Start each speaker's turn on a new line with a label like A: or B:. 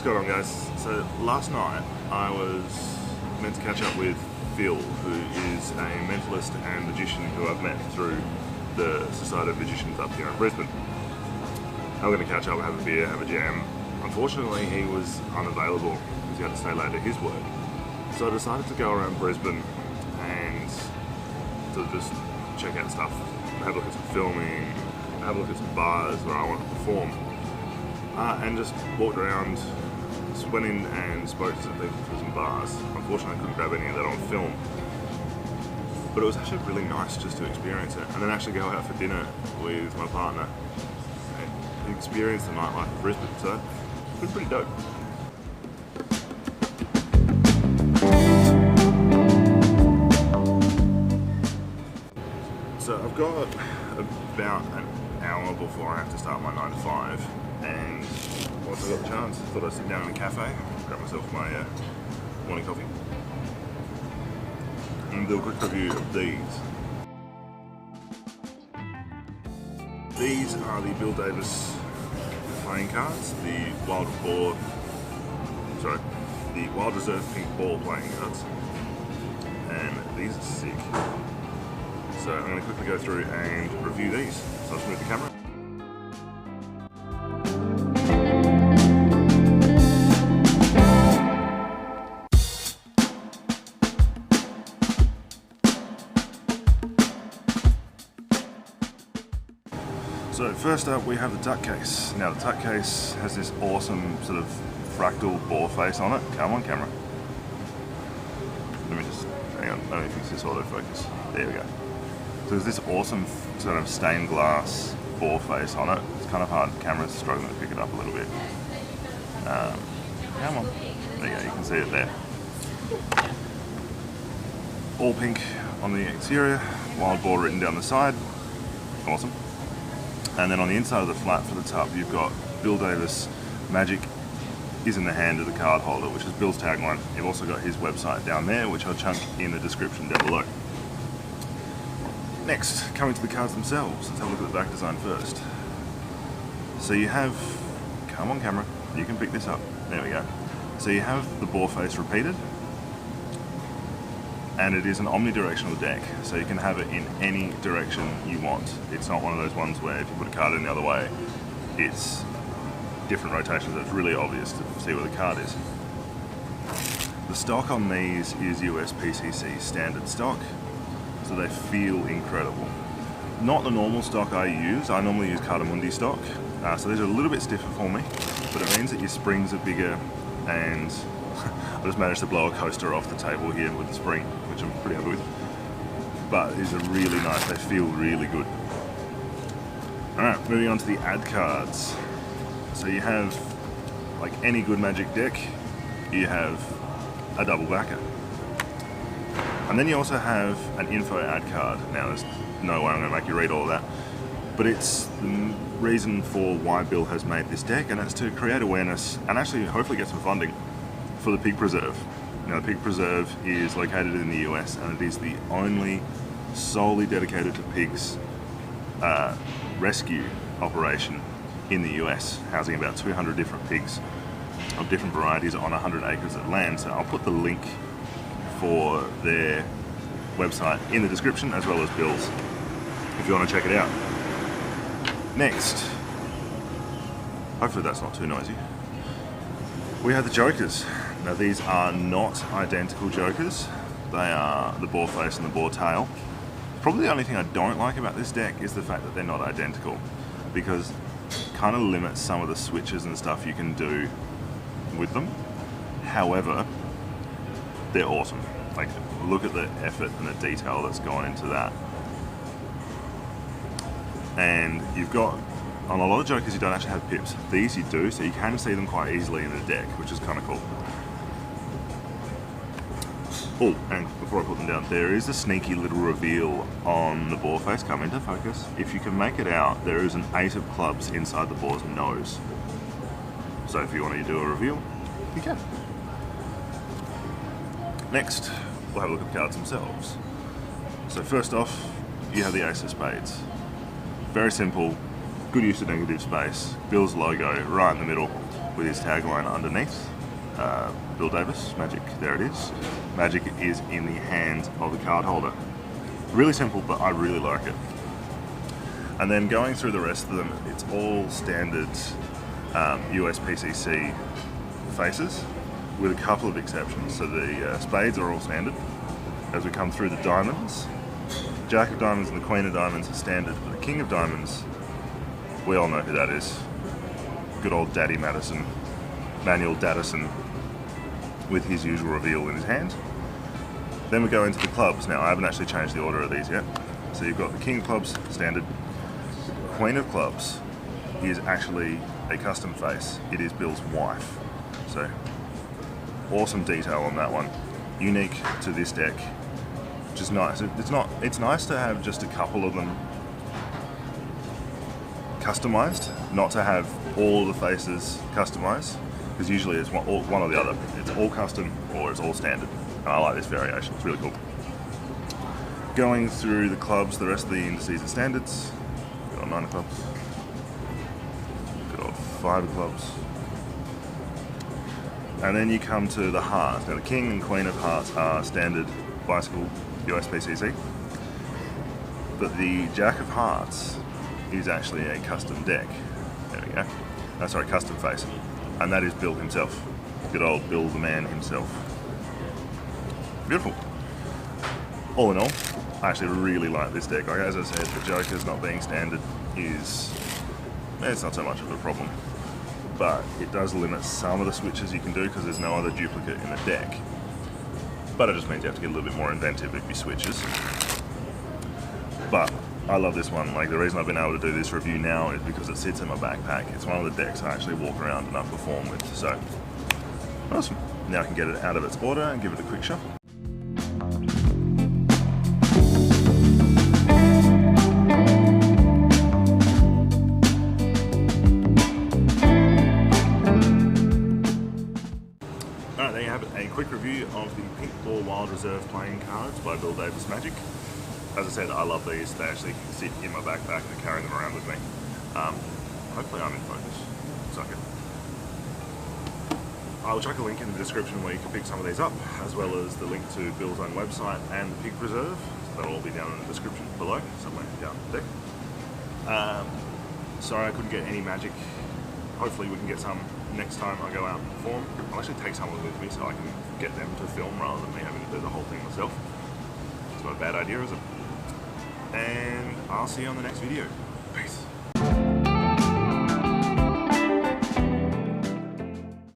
A: going on, guys? So last night I was meant to catch up with Phil, who is a mentalist and magician who I've met through the Society of Magicians up here in Brisbane. I'm going to catch up, have a beer, have a jam. Unfortunately, he was unavailable because he had to stay late at his work. So I decided to go around Brisbane and to just check out stuff, have a look at some filming, have a look at some bars where I want to perform. And just walked around, just went in and spoke to some people through some bars. Unfortunately I couldn't grab any of that on film. But it was actually really nice just to experience it and then actually go out for dinner with my partner and experience the nightlife of Brisbane. So it's been pretty dope. So I've got about an hour before I have to start my 9 to 5. And once I got the chance, I thought I'd sit down in a cafe, grab myself my morning coffee, and do a quick review of these. These are the Bill Davis playing cards, the Wild Reserve Pink Boar playing cards, and these are sick. So I'm going to quickly go through and review these. So I'll just move the camera. So first up we have the tuck case. Now the tuck case has this awesome sort of fractal boar face on it. Come on camera. Let me just, hang on, I don't know if this is autofocus. There we go. So there's this awesome sort of stained glass boar face on it. It's kind of hard, the camera's struggling to pick it up a little bit. Come on. There you go, you can see it there. All pink on the exterior, wild boar written down the side. Awesome. And then on the inside of the flap for the top, you've got Bill Davis, magic is in the hand of the card holder, which is Bill's tagline. You've also got his website down there, which I'll chunk in the description down below. Next, coming to the cards themselves, let's have a look at the back design first. So you have, come on camera, you can pick this up, there we go. So you have the boar face repeated, and it is an omnidirectional deck, so you can have it in any direction you want. It's not one of those ones where if you put a card in the other way, it's different rotations. It's really obvious to see where the card is. The stock on these is US PCC standard stock, so they feel incredible. Not the normal stock I use. I normally use Cardamundi stock, so these are a little bit stiffer for me, but it means that your springs are bigger, and I just managed to blow a coaster off the table here with the spring, which I'm pretty happy with. But these are really nice, they feel really good. Alright, moving on to the ad cards. So you have, like any good Magic deck, you have a double backer. And then you also have an info ad card. Now there's no way I'm going to make you read all of that, but it's the reason for why Bill has made this deck, and it's to create awareness and actually hopefully get some funding for the Pig Preserve. Now the Pig Preserve is located in the US, and it is the only solely dedicated to pigs rescue operation in the US, housing about 200 different pigs of different varieties on 100 acres of land. So I'll put the link for their website in the description, as well as Bill's, if you want to check it out. Next, hopefully that's not too noisy, we have the Jokers. Now these are not identical Jokers, they are the boar face and the boar tail. Probably the only thing I don't like about this deck is the fact that they're not identical, because it kind of limits some of the switches and stuff you can do with them. However, they're awesome. Like, look at the effort and the detail that's gone into that. And you've got, on a lot of Jokers you don't actually have pips. These you do, so you can see them quite easily in the deck, which is kind of cool. Oh, and before I put them down, there is a sneaky little reveal on the boar face. Come into focus. If you can make it out, there is an 8 of clubs inside the boar's nose. So if you want to do a reveal, you can. Next, we'll have a look at the cards themselves. So first off, you have the Ace of Spades. Very simple, good use of negative space. Bill's logo right in the middle. with his tagline underneath. Bill Davis, magic, there it is. Magic is in the hand of the card holder. Really simple, but I really like it. And then going through the rest of them, it's all standard US-PCC faces, with a couple of exceptions. So the spades are all standard. As we come through the diamonds, Jack of Diamonds and the Queen of Diamonds are standard, but the King of Diamonds, we all know who that is. Good old Daddy Madison, Manuel Daddison, with his usual reveal in his hand. Then we go into the clubs. Now, I haven't actually changed the order of these yet. So you've got the King of Clubs, standard. Queen of Clubs is actually a custom face. It is Bill's wife. So, awesome detail on that one. Unique to this deck, which is nice. It's nice to have just a couple of them customized, not to have all the faces customized, because usually it's one or the other. It's all custom or it's all standard. And I like this variation, it's really cool. Going through the clubs, the rest of the indices and standards. Good old 9 of clubs. Good old 5 of clubs. And then you come to the hearts. Now the King and Queen of Hearts are standard bicycle US-PCC. But the Jack of Hearts is actually a custom deck. There we go. Oh, sorry, custom face. And that is Bill himself. Good old Bill the man himself. Beautiful. All in all, I actually really like this deck. Like, as I said, the Jokers not being standard is, it's not so much of a problem. But it does limit some of the switches you can do because there's no other duplicate in the deck. But it just means you have to get a little bit more inventive with your switches. But I love this one. Like, the reason I've been able to do this review now is because it sits in my backpack. It's one of the decks I actually walk around and I perform with. So, awesome. Now I can get it out of its order and give it a quick shuffle. Alright, there you have it. A quick review of the Pink Boar Wild Reserve playing cards by Bill Davis Magic. As I said, I love these. They actually sit in my backpack and carry them around with me. Hopefully I'm in focus. Suck it. I'll chuck a link in the description where you can pick some of these up, as well as the link to Bill's own website and the Pink Reserve. So that'll all be down in the description below, somewhere down the deck. Sorry I couldn't get any magic. Hopefully we can get some next time I go out and perform. I'll actually take someone with me so I can get them to film rather than me having to do the whole thing myself. It's not a bad idea, is it? And I'll see you on the next video. Peace.